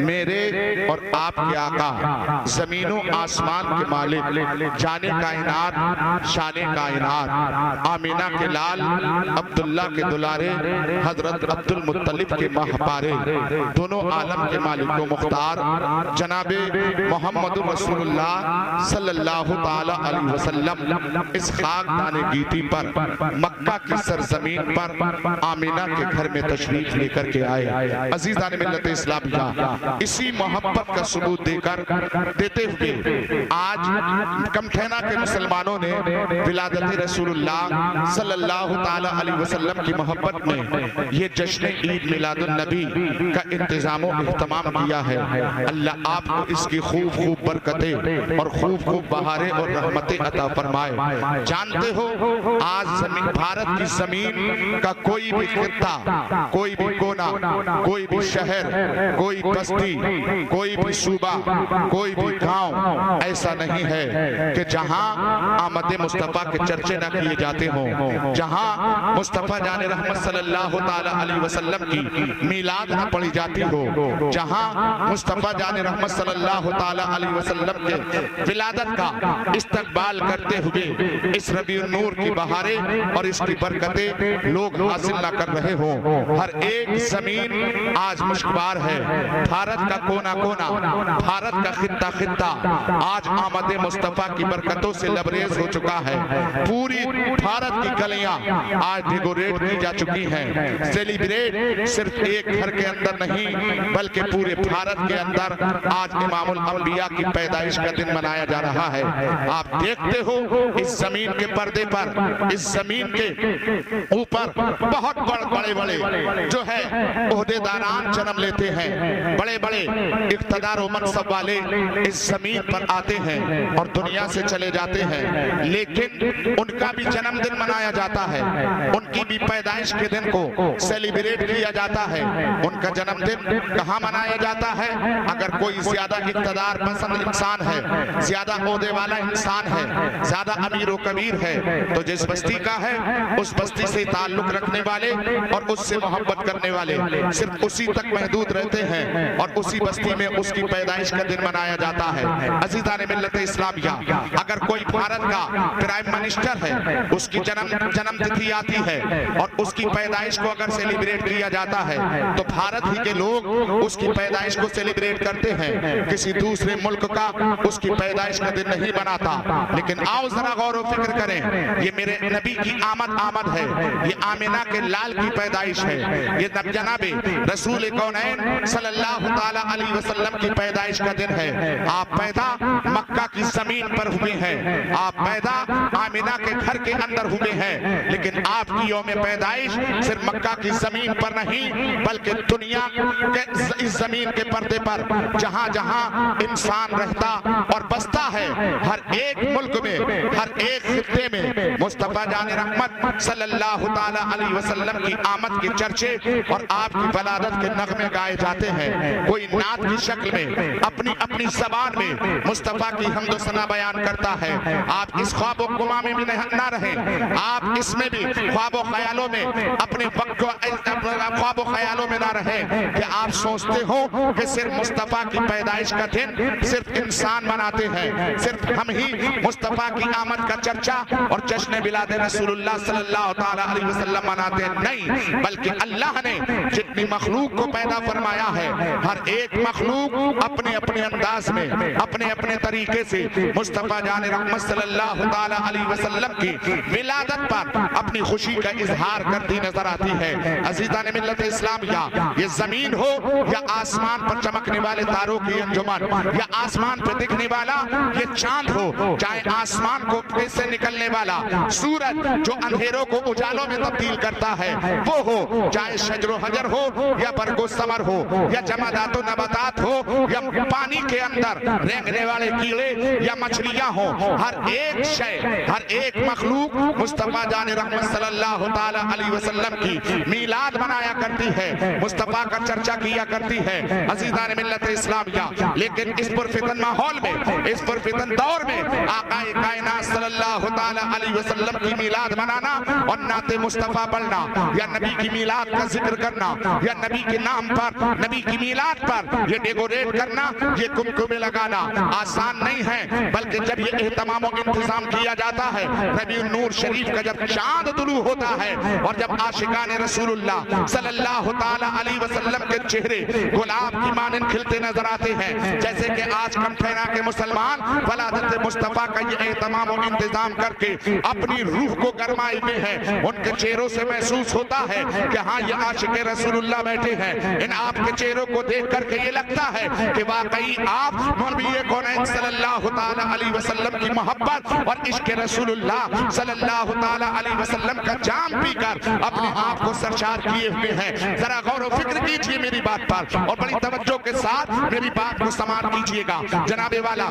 میرے اور آپ کے آقا زمین و آسمان کے مالک جان کائنات شان کائنات آمینہ کے لال عبداللہ کے دلارے حضرت عبد المطلب کے ماہ پارے دونوں عالم کے مالک و مختار جناب محمد رسول اللہ صلی اللہ تعالی علیہ وسلم اس خاک دانے گیتی پر مکہ کی سرزمین پر آمینہ کے گھر میں تشریف لے کر کے آئے۔ عزیزان ملت اسلامیہ، اسی محبت کا ثبوت دیتے ہوئے آج کمٹھینا کے مسلمانوں نے ولادت رسول اللہ صلی اللہ تعالی علیہ وسلم کی محبت میں یہ جشن عید میلاد النبی کا انتظام و اہتمام کیا ہے۔ اللہ آپ کو اس کی خوب خوب برکتیں اور خوب خوب بہاریں اور رحمتیں عطا فرمائے۔ جانتے ہو آج بھارت کی زمین کا کوئی بھی خطہ، کوئی بھی کونا، کوئی بھی شہر، کوئی بستی، کوئی بھی صوبہ، کوئی بھی گاؤں ایسا نہیں ہے کہ جہاں آمد مصطفیٰ کے چرچے نہ کیے جاتے ہوں، جہاں مصطفیٰ جان رحمت صلی اللہ تعالی علیہ وسلم کی میلاد نہ پڑھی جاتی ہو، جہاں مصطفیٰ جان رحمت صلی اللہ تعالی علیہ وسلم کے ولادت کا استقبال کرتے ہوئے اس ربیع النور کی بہاریں اور اس کی برکتیں لوگ حاصل نہ کر رہے ہوں۔ ہر ایک زمین آج مشکبار ہے، بھارت کا کونا کونا، بھارت کا خطہ خطہ آج آمد مصطفیٰ کی برکتوں سے لبریز ہو چکا ہے۔ پوری بھارت کی گلیاں آج ڈیکوریٹ کی جا چکی ہیں۔ سیلیبریٹ صرف ایک گھر کے اندر نہیں بلکہ پورے بھارت کے اندر آج امام الانبیاء کی پیدائش کا دن منایا جا رہا ہے۔ آپ دیکھتے ہو اس زمین کے پردے پر، اس زمین کے اوپر بہت بڑے بڑے جو ہے عہدیداران جنم لیتے ہیں، بڑے بڑے اقتدار و منصب والے اس زمین پر آتے ہیں اور دنیا سے چلے جاتے ہیں، لیکن ان کا بھی جنم دن منایا جاتا ہے، ان کی بھی پیدائش کے دن کو سیلیبریٹ کیا جاتا ہے۔ ان کا جنم دن کہاں منایا جاتا ہے؟ اگر کوئی زیادہ اقتدار پسند انسان ہے، زیادہ عہدے والا انسان ہے، زیادہ امیر و کبیر ہے، تو جس بستی کا ہے اس بستی سے تعلق رکھنے والے اور اس سے محبت کرنے والے صرف اسی تک محدود رہتے ہیں اور اسی بستی میں اس کی پیدائش کا دن منایا جاتا ہے۔ عزیزان ملت اسلامیہ، اگر کوئی بھارت کا پرائم منسٹر ہے، اس کی جنم تتھی آتی ہے اور اس کی پیدائش کو اگر سیلیبریٹ کیا جاتا ہے تو بھارت ہی کے لوگ اس کی پیدائش کو سیلیبریٹ کرتے ہیں، کسی دوسرے ملک کا اس کی پیدائش کا دن نہیں مناتا۔ لیکن آؤ ذرا غور و فکر کریں، یہ میرے نبی کی آمد ہے، یہ آمینہ کے لال کی پیدائش ہے، یہ جناب رسول کونین صلی اللہ تعالی علیہ وسلم کی پیدائش کا دن ہے۔ آپ پیدا مکہ کی زمین پر ہوئے ہیں، آپ پیدا آمینہ کے گھر کے اندر ہوئے ہیں، لیکن آپ کی یوم پیدائش صرف مکہ کی زمین پر نہیں بلکہ دنیا کے اس زمین کے پردے پر جہاں جہاں انسان رہتا اور بستا ہے، ہر ایک ملک میں، ہر ایک خطے میں مصطفیٰ جان رحمت صلی اللہ تعالی علیہ وسلم کی آمد کے چرچے اور آپ کی ولادت کے نغمے گائے جاتے ہیں۔ کوئی نعت کی شکل میں اپنی اپنی زبان میں مصطفیٰ کی حمد و ثنا بیان کرتا ہے۔ آپ اس خواب و گماں میں بھی نہ رہیں، آپ اس میں بھی خواب و خیالوں میں اپنے وقت کو خواب و خیالوں میں نہ رہیں کہ آپ سوچتے ہو کہ صرف مصطفیٰ کی پیدائش کا دن صرف انسان مناتے ہیں، صرف ہم ہی مصطفیٰ کی آمد کا چرچا اور جشن ولادت رسول اللہ صلی اللہ تعالی علیہ وسلم مناتے ہیں۔ نہیں، بلکہ اللہ نے جتنی مخلوق کو پیدا فرمایا ہے، ہر ایک مخلوق اپنے اپنے انداز میں، اپنے اپنے طریقے سے مصطفیٰ جان رحمت صلی اللہ تعالی علیہ وسلم کی ولادت پر اپنی خوشی کا اظہار کرتی نظر آتی ہے۔ عزیزان ملت اسلامیہ، یہ زمین ہو یا آسمان پر چمکنے والے تاروں کی انجمن، یا آسمان پر دکھنے والا یہ چاند ہو، چاہے آسمان کو سے نکلنے والا سورج جو اندھیروں کو اجالوں میں تبدیل کرتا ہے وہ ہو، چاہے شجر و حجر ہو یا برگ و ثمر ہو یا جمادات و نباتات ہو یا پانی کے اندر رینگنے والے کیڑے یا مچھلیاں ہوں، ہر ایک شے، ہر ایک مخلوق مصطفیٰ جان رحمت صلی اللہ تعالی علیہ وسلم کی میلاد منایا کرتی ہے، مصطفیٰ کا چرچا کیا کرتی ہے۔ عزیزان ملت اسلامیہ، لیکن اس پرفتن ماحول میں، اس پرفتن دور میں آقا کائنات صلی اللہ تعالی علیہ وسلم کی میلاد منانا اور نعت مصطفیٰ پڑھنا یا نبی کی میلاد کا ذکر کرنا یا نبی کے نام پر، نبی کی میلاد پر یہ ڈیکوریٹ کرنا، یہ کمکمے لگانا آسان نہیں ہے، بلکہ جب یہ اہتمام و انتظام کیا جاتا ہے، ربیع النور شریف کا جب چاند طلوع ہوتا ہے اور جب عاشقان رسول اللہ صلی اللہ تعالی علیہ وسلم کے چہرے گلاب کی مانند کھلتے نظر آتے ہیں، جیسے کہ آج کمٹھینا کے مسلمان ولادت مصطفیٰ کا یہ اہتمام و انتظام کر کے اپنی روح کو گرمائے ہوئے ہیں، ان کے چہروں سے محسوس ہوتا ہے کہ ہاں یہ عاشق رسول اللہ بیٹھے ہیں۔ ان آپ کے چہروں کو دیکھ کر کے یہ لگتا ہے کہ واقعی آپ نبی کونین صلی اللہ تعالی علیہ وسلم کی محبت اور عشق رسول اللہ صلی اللہ تعالی علیہ وسلم کا جام پی کر اپنے آپ کو سرشار کیے ہوئے ہیں۔ ذرا غور و فکر کیجئے میری بات پر اور بڑی توجہ کے ساتھ میری بات کو سماعت کیجئے گا جناب والا۔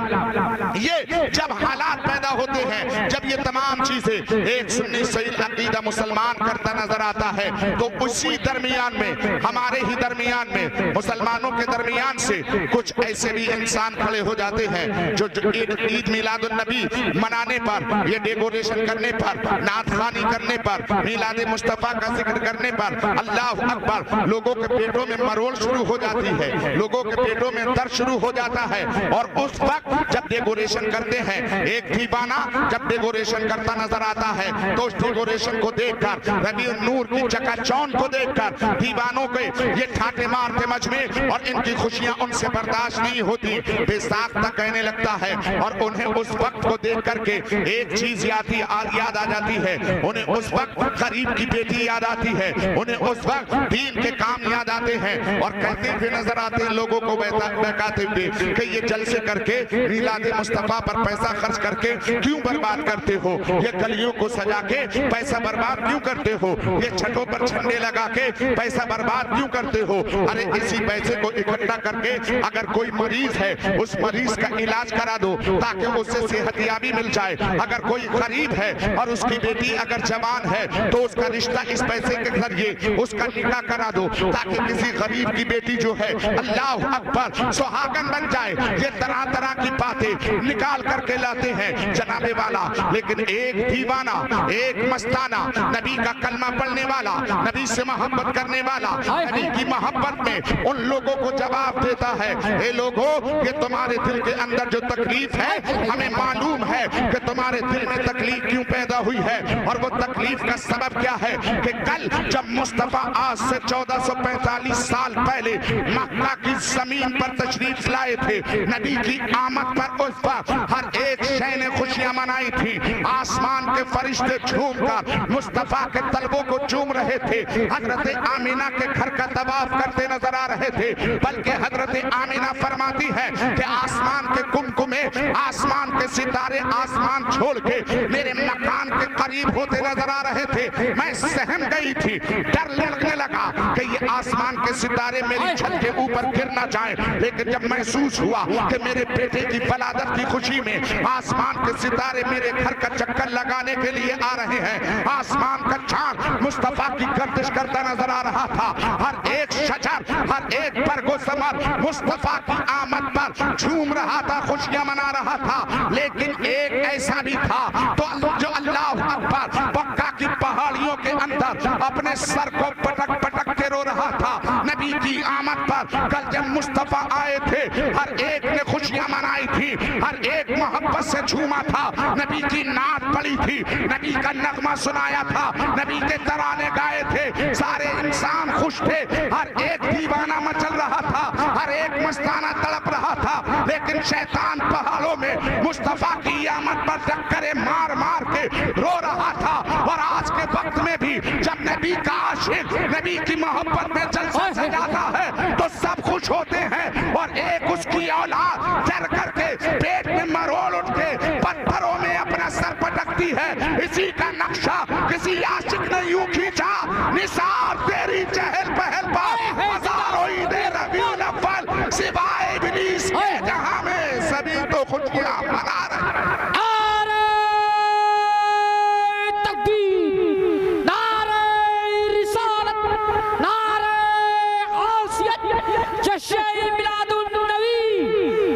یہ جب حالات پیدا ہوتے ہیں، جب یہ تمام چیزیں ایک سنی صحیح عقیدہ مسلمان کرتا نظر آتا ہے، تو اسی درمیان میں ہمارے ہی درمیان میں مسلمانوں کے درمیان سے کچھ ایسے بھی انسان کھڑے ہو جاتے ہیں جو عید میلاد النبی منانے پر، یہ ڈیکوریشن کرنے پر، نعت خوانی کرنے پر، میلاد مصطفیٰ کا ذکر کرنے پر اللہ اکبر لوگوں کے پیٹوں میں مرول شروع ہو جاتی ہے، لوگوں کے پیٹوں میں درد شروع ہو جاتا ہے۔ اور اس وقت جب ڈیکوریشن کرتے ہیں، ایک دیوانہ جب ڈیکوریشن کرتا نظر آتا ہے تو اس ڈیکوریشن کو دیکھ کر، ربیع النور کی چکا چوند کو دیکھ کر دیوانوں کے یہ ٹھاٹے مارتے مجمع اور ان کی خوشیاں ان سے برداشت نہیں ہوتی، بے ساختہ کہنے لگتا ہے۔ اور انہیں اس وقت کو دیکھ کر کے ایک چیز یاد آ جاتی ہے، انہیں اس وقت غریب کی بیٹی یاد آتی ہے، انہیں اس وقت دین کے کام یاد آتے ہیں اور کہتے ہوئے نظر آتے ہیں لوگوں کو بہکاتے ہوئے کہ یہ جلسے کر کے میلاد مصطفیٰ پر پیسہ خرچ کر کے کیوں برباد کرتے ہو، یہ گلیوں کو سجا کے پیسہ برباد کیوں کرتے ہو، یہ چھتوں پر جھنڈے لگا کے پیسہ برباد کیوں کرتے ہو۔ ارے اسی پیسے کو اکٹھا کر کے اگر کوئی مریض ہے اس مریض کا علاج کرا دو تاکہ اسے صحت یابی مل جائے، اگر کوئی غریب ہے اور اس کی بیٹی اگر جوان ہے تو اس کا رشتہ اس پیسے کے ذریعے اس کا نکاح کرا دو تاکہ کسی غریب کی بیٹی جو ہے اللہ اکبر سہاگن بن جائے۔ یہ طرح طرح کی باتیں نکال کر کے لاتے ہیں جناب والا، لیکن ایک دیوانہ، ایک مستانہ، نبی کا کلمہ پڑھنے والا، نبی سے محبت کرنے والا، نبی کی محبت میں ان لوگوں کو جواب دیتا ہے، اے لوگوں یہ تمہارے دل کے اندر جو تکلیف ہے ہمیں معلوم ہے کہ تمہارے دل میں تکلیف کیوں پیدا ہوئی ہے، اور وہ تکلیف کا سبب کیا ہے کہ کل جب مصطفیٰ آج سے 1445 سال پہلے مکہ کی زمین پر تشریف لائے تھے، نبی کی آمد پر اس وقت ہر ایک شے نے خوشیاں منائی تھی، آسمان کے فرشتے جھوم کر مصطفیٰ کے طلبوں کو چوم رہے تھے، حضرت آمینہ کے گھر کا طواف کرتے نظر آ رہے تھے، بلکہ حضرت آمینہ فرماتی ہے کہ آسمان کے کمکمے، آسمان کے ستارے آسمان چھوڑ کے میرے مکان کے قریب ہوتے نظر آ رہے تھے، میں سہم گئی تھی، ڈر لگنے لگا کہ یہ آسمان کے ستارے میری چھت کے اوپر گر نہ جائیں، لیکن جب محسوس ہوا کہ میرے بیٹے کی ولادت کی خوشی میں آسمان کے ستارے میرے گھر کا چکر لگانے کے لیے آ رہے ہیں، آسمان کا چاند مصطفیٰ کی گردش کرتا نظر آ رہا تھا، ہر ایک شجر، ہر ایک برگ و ثمر مصطفیٰ کی آمد پر جھوم رہا تھا، خوشیاں منا رہا تھا، لیکن ایک ایسا بھی تھا تو جو اللہ اکبر مکہ کی پہاڑیوں کے اندر اپنے سر کو پٹک پٹک کے رو رہا تھا۔ نبی کی آمد پر کل جب مصطفیٰ آئے تھے ہر ایک نے خوشیاں منائی تھی، ہر ایک محبت سے جھوما تھا، نبی کی نعت پڑی تھی، نبی کا نغمہ سنایا تھا، نبی کے ترانے گائے تھے، سارے انسان خوش تھے، ہر ایک دیوانہ مچل رہا تھا، ہر ایک مستانہ تڑپ رہا تھا، لیکن شیطان پہاڑوں میں مصطفیٰ کی آمد پر ٹکرے مار مار کے رو رہا تھا۔ اور آج کے وقت میں بھی جب نبی کا عاشق نبی کی محبت میں جلسہ سجاتا ہے تو سب خوش ہوتے ہیں، اور ایک اس کی اولاد ڈر کر کے پیٹ میں مروڑ اٹھ کے پتھروں میں اپنا سر پٹکتی ہے۔ اسی کا نقشہ کسی عاشق نے یوں کھینچا، نثار تیری چہل پہل پر ہزاروں عید ربیع الاول سوائے ابلیس کے جہاں میں سبھی تو خوشیاں منا رہے ہیں۔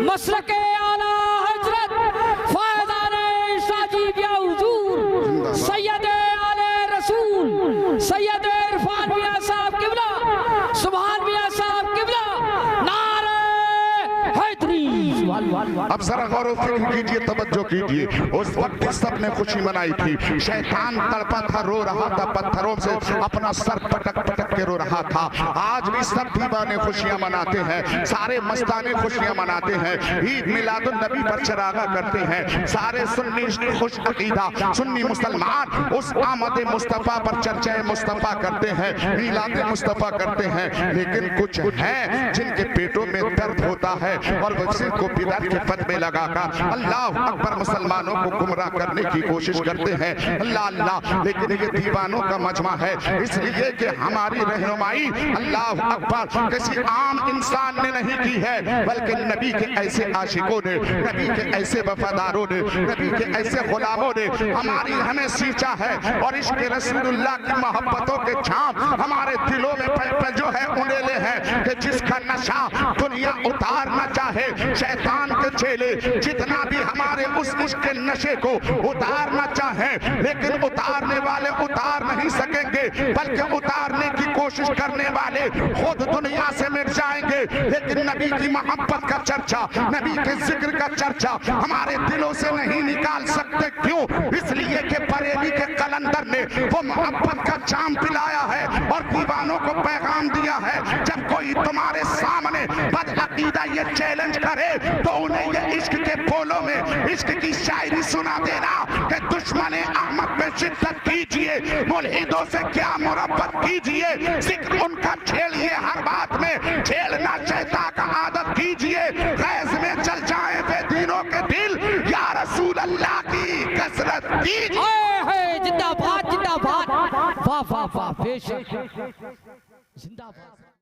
مسلک اعلیٰ حضرت فیضان شاجیب یا حضور سید آل رسول سید عرفان میاں صاحب قبلہ سبحان میاں صاحب قبلہ نعرہ اب ذرا غور و فکر کیجئے، توجہ کیجئے، اس وقت سب نے خوشی منائی تھی، شیطان تڑپا تھا، رو رہا تھا، پتھروں سے اپنا سر پٹک پٹک کے رو رہا تھا۔ آج بھی سب دیوانے خوشیاں مناتے ہیں، سارے مستانے خوشیاں مناتے ہیں، عید میلاد النبی پر چراغا کرتے ہیں، سارے سنی خوش عقیدہ سنی مسلمان اس آمد مصطفیٰ پر چرچہ مصطفیٰ کرتے ہیں، میلاد مصطفیٰ کرتے ہیں، لیکن کچھ ہیں جن کے پیٹوں میں درد ہوتا ہے اور وہ صرف کو بدعت کے فتوے لگا کر اللہ اکبر مسلمانوں کو گمراہ کرنے کی کوشش کرتے ہیں۔ اللہ اللہ، لیکن یہ دیوانوں کا مجمع ہے، اس لیے کہ ہماری رہنمائی اللہ اکبر کسی عام انسان نے نہیں کی ہے، بلکہ نبی کے ایسے عاشقوں نے، نبی کے ایسے وفاداروں نے، نبی کے ایسے غلاموں نے ہمیں سینچا ہے، اور عشق رسول اللہ کی محبتوں کے چھام ہمارے دلوں میں جو ہے انڈیلے ہیں کہ جس کا نشہ دنیا اتارنا چاہے، شیطان کے چیلے جتنا بھی ہمارے اس عشق کے نشے کو اتارنا چاہیں، لیکن اتارنے والے اتار نہیں سکیں گے، بلکہ اتارنے کی کوشش کرنے والے خود دنیا سے مٹ جائیں گے۔ لیکن نبی کی محبت کا چرچا، نبی کے ذکر کا چرچا ہمارے دلوں سے نہیں نکال سکتے۔ کیوں؟ اس لیے کہ بریلی کے قلندر نے وہ محبت کا جام پلایا ہے اور دیوانوں کو پیغام دیا ہے، جب کوئی تمہارے سامنے بد عقیدہ یہ چیلنج کرے تو انہیں یہ عشق کے بولوں میں عشق کی شاعری سنا دینا کہ دشمن احمد پہ شدت کیجئے، ملحدوں سے کیا مربت کیجئے، ذکر ان کا چھیڑیے، ہر بات میں چھیڑنا شیطان کا عادت کیجئے، غیظ میں چل جائیں بے دینوں کے دل، یا رسول اللہ کی کثرت کیجئے۔ زندہ باد، زندہ باد، واہ واہ واہ، بے شک، زندہ باد۔